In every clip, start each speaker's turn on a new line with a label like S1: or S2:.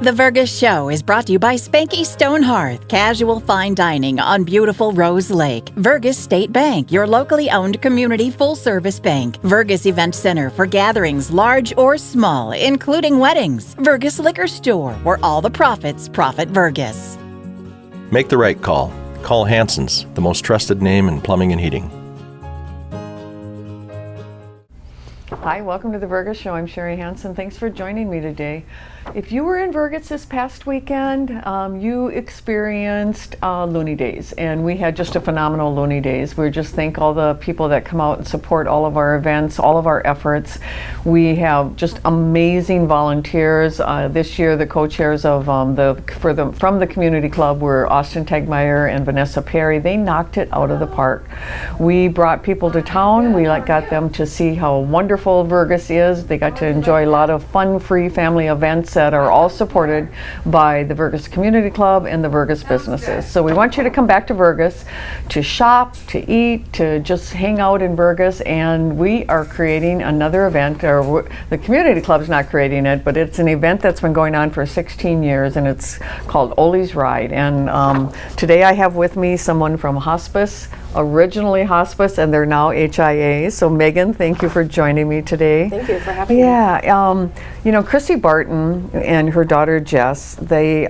S1: The Vergas Show is brought to you by Spanky Stone Hearth, casual fine dining on beautiful Rose Lake. Vergas State Bank, your locally owned community full-service bank. Vergas Event Center for gatherings large or small, including weddings. Vergas Liquor Store, where all the profits profit Vergas.
S2: Make the right call. Call Hanson's, the most trusted name in plumbing and heating.
S3: Hi, welcome to the Vergas Show. I'm Sherry Hanson. Thanks for joining me today. If you were in Vergas this past weekend, you experienced Looney Days, and we had just a phenomenal Looney Days. We just thank all the people that come out and support all of our events, all of our efforts. We have just amazing volunteers. This year, the co-chairs of from the community club were Austin Tegmeyer and Vanessa Perry. They knocked it out of the park. We brought people to town. We got them to see how wonderful Vergas is. They got to enjoy a lot of fun, free family events that are all supported by the Vergas Community Club and the Vergas businesses. So we want you to come back to Vergas to shop, to eat, to just hang out in Vergas, and we are creating another event, or the Community Club's not creating it, but it's an event that's been going on for 16 years, and it's called Oli's Ride. And today I have with me someone from hospice, originally hospice, and they're now HIA. So Megan, thank you for joining me today.
S4: Thank you for having me.
S3: Yeah, you know, Chrissy Barton and her daughter Jess, they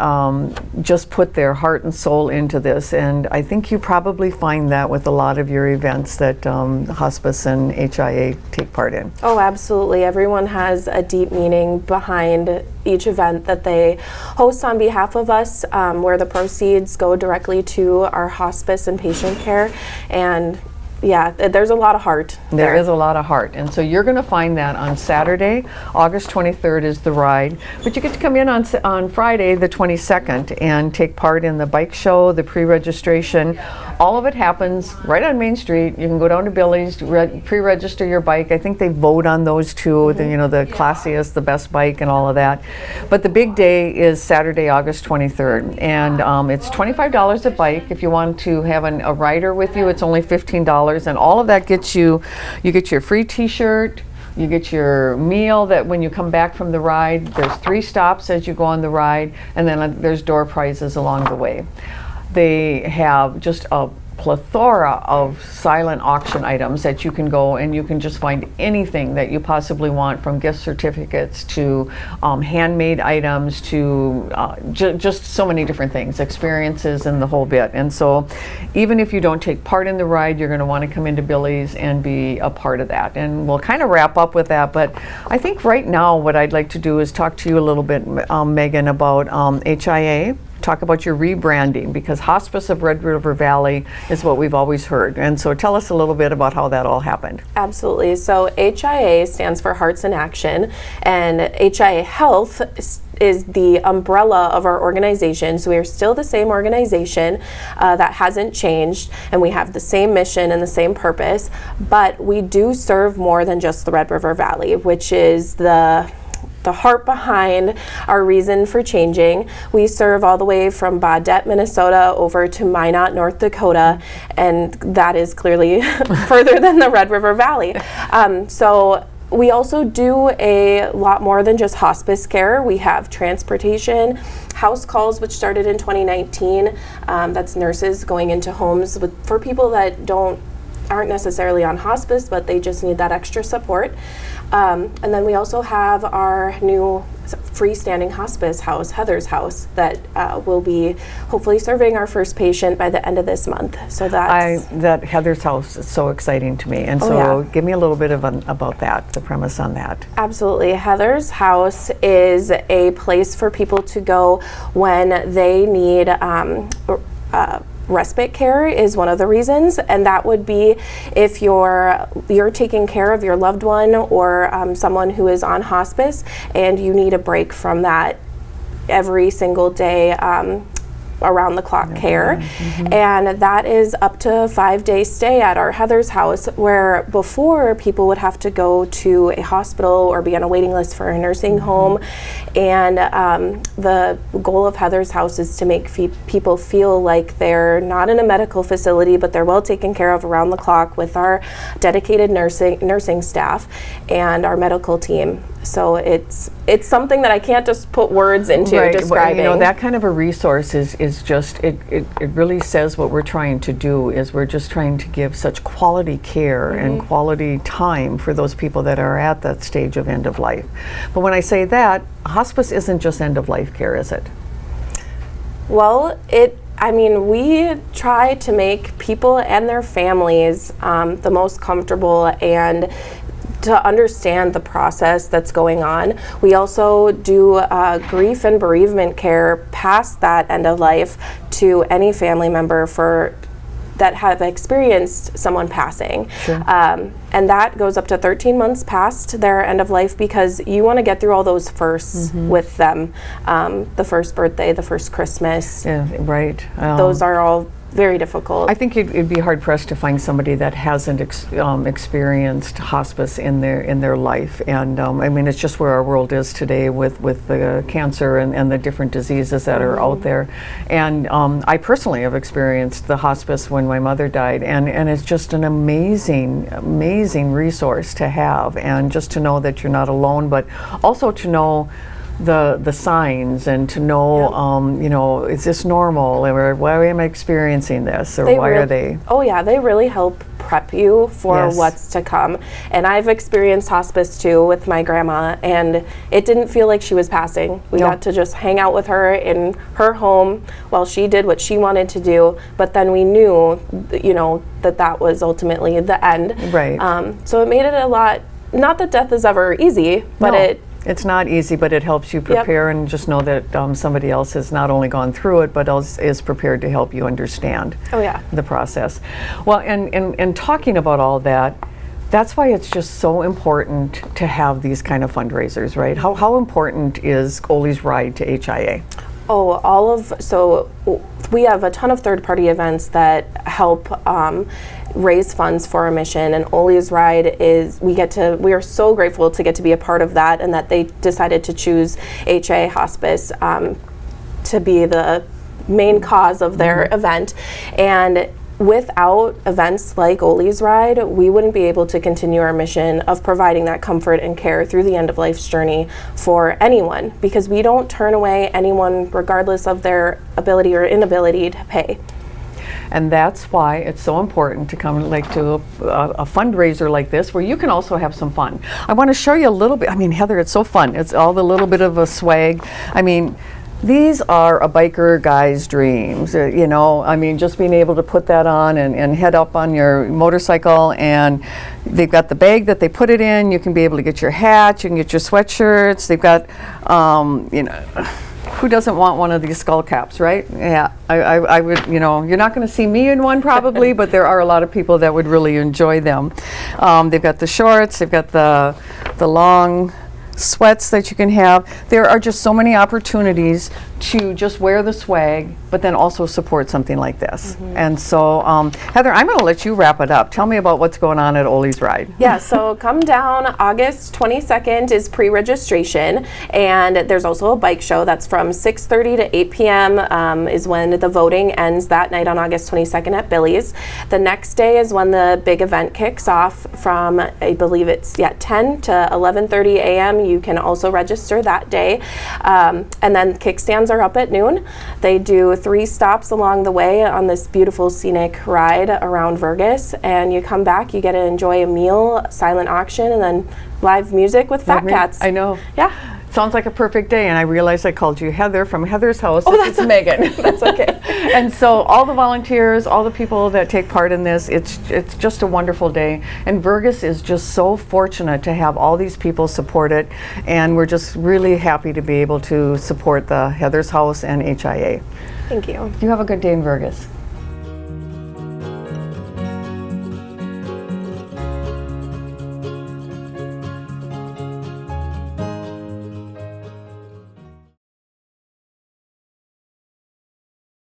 S3: just put their heart and soul into this, and I think you probably find that with a lot of your events that hospice and HIA take part in.
S4: Oh, absolutely. Everyone has a deep meaning behind each event that they host on behalf of us, where the proceeds go directly to our hospice and patient care. And yeah, there's a lot of heart.
S3: There is a lot of heart. And so you're going to find that on Saturday, August 23rd is the ride. But you get to come in on Friday, the 22nd, and take part in the bike show, the pre-registration. All of it happens right on Main Street. You can go down to Billy's, pre-register your bike. I think they vote on those two, the classiest, the best bike, and all of that. But the big day is Saturday, August 23rd. And it's $25 a bike. If you want to have a rider with you, it's only $15. And all of that gets you get your free t-shirt, you get your meal that when you come back from the ride, there's 3 stops as you go on the ride, and then there's door prizes along the way. They have just a plethora of silent auction items that you can go and you can just find anything that you possibly want, from gift certificates to handmade items to just so many different things, experiences and the whole bit. And so even if you don't take part in the ride, you're going to want to come into Billy's and be a part of that. And we'll kind of wrap up with that, but I think right now what I'd like to do is talk to you a little bit, Megan, about HIA. Talk about your rebranding, because Hospice of Red River Valley is what we've always heard. And so tell us a little bit about how that all happened.
S4: Absolutely. So HIA stands for Hearts in Action, and HIA Health is the umbrella of our organization. So we are still the same organization that hasn't changed, and we have the same mission and the same purpose, but we do serve more than just the Red River Valley, which is the heart behind our reason for changing. We serve all the way from Baudette, Minnesota over to Minot, North Dakota, and that is clearly further than the Red River Valley. So we also do a lot more than just hospice care. We have transportation, house calls, which started in 2019. That's nurses going into homes for people that aren't necessarily on hospice, but they just need that extra support. And then we also have our new freestanding hospice house, Heather's House, that will be hopefully serving our first patient by the end of this month. So that
S3: Heather's House is so exciting to me. And give me a little bit about that, the premise on that.
S4: Absolutely. Heather's House is a place for people to go when they need respite care is one of the reasons, and that would be if you're taking care of your loved one or someone who is on hospice and you need a break from that every single day around the clock care. And that is up to a 5-day stay at our Heather's House, where before people would have to go to a hospital or be on a waiting list for a nursing home. And the goal of Heather's House is to make people feel like they're not in a medical facility, but they're well taken care of around the clock with our dedicated nursing staff and our medical team. So it's something that I can't just put words into
S3: Right.
S4: describing.
S3: Well, that kind of a resource is just, it really says what we're trying to do is we're just trying to give such quality care and quality time for those people that are at that stage of end of life. But when I say that, hospice isn't just end of life care, is it?
S4: Well, we try to make people and their families the most comfortable and to understand the process that's going on. We also do grief and bereavement care past that end of life to any family member that have experienced someone passing.
S3: Sure.
S4: And that goes up to 13 months past their end of life because you want to get through all those firsts with them. The first birthday, the first Christmas.
S3: Yeah, right.
S4: Those are all very difficult.
S3: I think it'd be hard pressed to find somebody that hasn't experienced hospice in their life, and it's just where our world is today with the cancer and the different diseases that are out there. And I personally have experienced the hospice when my mother died, and it's just an amazing resource to have, and just to know that you're not alone, but also to know the signs and to know, is this normal, or why am I experiencing this, or why are they?
S4: Oh yeah, they really help prep you for
S3: Yes.
S4: what's to come. And I've experienced hospice too with my grandma, and it didn't feel like she was passing. We
S3: No.
S4: got to just hang out with her in her home while she did what she wanted to do, but then we knew, that was ultimately the end.
S3: Right.
S4: So it made it a lot, not that death is ever easy, but
S3: No. It's not easy, but it helps you prepare and just know that somebody else has not only gone through it, but is prepared to help you understand the process. Well, and talking about all that, that's why it's just so important to have these kind of fundraisers, right? How important is Oli's Ride to HIA?
S4: So we have a ton of third-party events that help raise funds for our mission, and Oli's Ride we are so grateful to get to be a part of that, and that they decided to choose HIA Hospice to be the main cause of their event. And without events like Oli's Ride, we wouldn't be able to continue our mission of providing that comfort and care through the end of life's journey for anyone, because we don't turn away anyone regardless of their ability or inability to pay.
S3: And that's why it's so important to come to a fundraiser like this, where you can also have some fun. I want to show you a little bit. Heather, it's so fun. It's all the little bit of a swag. These are a biker guy's dreams, just being able to put that on and head up on your motorcycle, and they've got the bag that they put it in. You can be able to get your hat, you can get your sweatshirts. They've got, who doesn't want one of these skull caps, right? Yeah, I would, you're not going to see me in one probably, but there are a lot of people that would really enjoy them. They've got the shorts, they've got the long sweats that you can have. There are just so many opportunities to just wear the swag, but then also support something like this. And so, Heather, I'm going to let you wrap it up. Tell me about what's going on at Oli's Ride.
S4: Yeah, so come down. August 22nd is pre-registration, and there's also a bike show that's from 6:30 to 8 p.m. Is when the voting ends that night on August 22nd at Billy's. The next day is when the big event kicks off from, I believe it's 10 to 11:30 a.m. You can also register that day. And then kickstands are up at noon. They do 3 stops along the way on this beautiful scenic ride around Vergas, and you come back, you get to enjoy a meal, silent auction, and then live music with Fat Cats.
S3: I know.
S4: Yeah.
S3: Sounds like a perfect day, and I realized I called you Heather from Heather's house.
S4: Oh, that's
S3: Megan.
S4: That's okay.
S3: And so all the volunteers, all the people that take part in this, it's just a wonderful day. And Vergas is just so fortunate to have all these people support it, and we're just really happy to be able to support the Heather's House and HIA.
S4: Thank you.
S3: You have a good day in Vergas.